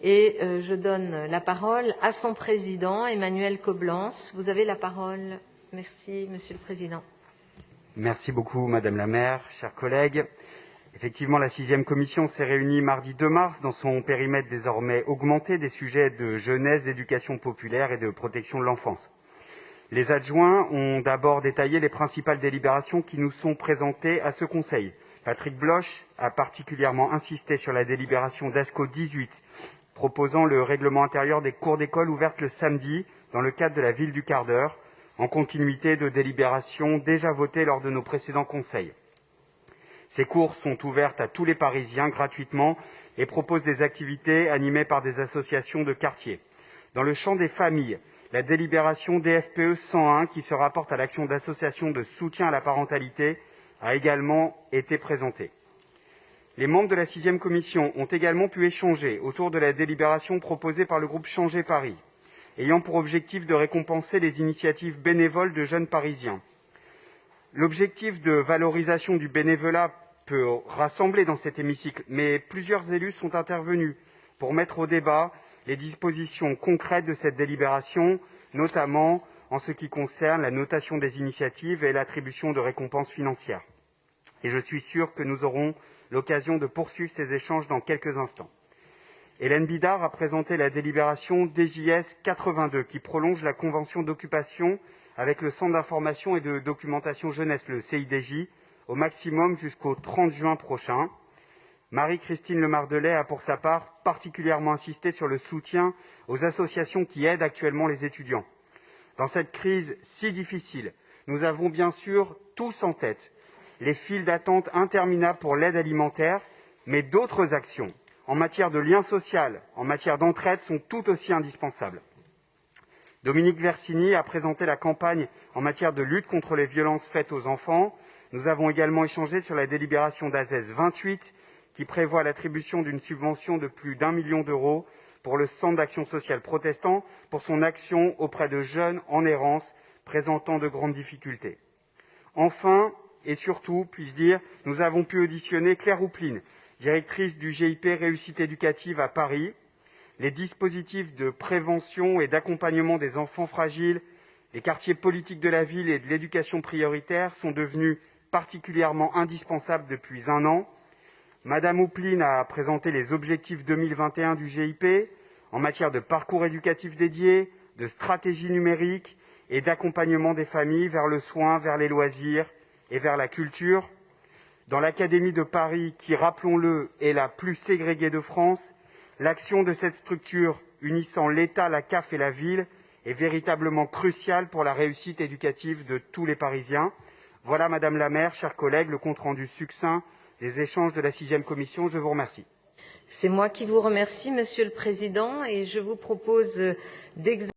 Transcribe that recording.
Et je donne la parole à son président, Emmanuel Coblence. Vous avez la parole. Merci, Monsieur le Président. Merci beaucoup, Madame la maire, chers collègues. Effectivement, la 6e commission s'est réunie mardi 2 mars dans son périmètre désormais augmenté des sujets de jeunesse, d'éducation populaire et de protection de l'enfance. Les adjoints ont d'abord détaillé les principales délibérations qui nous sont présentées à ce Conseil. Patrick Bloch a particulièrement insisté sur la délibération d'ASCO 18, proposant le règlement intérieur des cours d'école ouvertes le samedi dans le cadre de la ville du quart d'heure, en continuité de délibérations déjà votées lors de nos précédents conseils. Ces cours sont ouvertes à tous les Parisiens gratuitement et proposent des activités animées par des associations de quartier. Dans le champ des familles, la délibération DFPE 101, qui se rapporte à l'action d'associations de soutien à la parentalité, a également été présentée. Les membres de la 6e commission ont également pu échanger autour de la délibération proposée par le groupe Changer Paris, ayant pour objectif de récompenser les initiatives bénévoles de jeunes Parisiens. L'objectif de valorisation du bénévolat peut rassembler dans cet hémicycle, mais plusieurs élus sont intervenus pour mettre au débat les dispositions concrètes de cette délibération, notamment en ce qui concerne la notation des initiatives et l'attribution de récompenses financières. Et je suis sûr que nous aurons l'occasion de poursuivre ces échanges dans quelques instants. Hélène Bidard a présenté la délibération DJS 82 qui prolonge la convention d'occupation avec le Centre d'information et de documentation jeunesse, le CIDJ, au maximum jusqu'au 30 juin prochain. Marie-Christine Lemardelet a pour sa part particulièrement insisté sur le soutien aux associations qui aident actuellement les étudiants. Dans cette crise si difficile, nous avons bien sûr tous en tête les files d'attente interminables pour l'aide alimentaire, mais d'autres actions en matière de lien social, en matière d'entraide, sont tout aussi indispensables. Dominique Versini a présenté la campagne en matière de lutte contre les violences faites aux enfants. Nous avons également échangé sur la délibération d'AZES 28 qui prévoit l'attribution d'une subvention de plus d'1 million d'euros pour le Centre d'action sociale protestant pour son action auprès de jeunes en errance présentant de grandes difficultés. Enfin, et surtout, puis-je dire, nous avons pu auditionner Claire Houpline, directrice du GIP Réussite éducative à Paris. Les dispositifs de prévention et d'accompagnement des enfants fragiles, les quartiers politiques de la ville et de l'éducation prioritaire sont devenus particulièrement indispensables depuis 1 an. Madame Houpline a présenté les objectifs 2021 du GIP en matière de parcours éducatif dédié, de stratégie numérique et d'accompagnement des familles vers le soin, vers les loisirs et vers la culture. Dans l'Académie de Paris, qui, rappelons-le, est la plus ségrégée de France, l'action de cette structure unissant l'État, la CAF et la ville est véritablement cruciale pour la réussite éducative de tous les Parisiens. Voilà, Madame la maire, chers collègues, le compte-rendu succinct des échanges de la 6e commission. Je vous remercie. C'est moi qui vous remercie, Monsieur le Président, et je vous propose d'examiner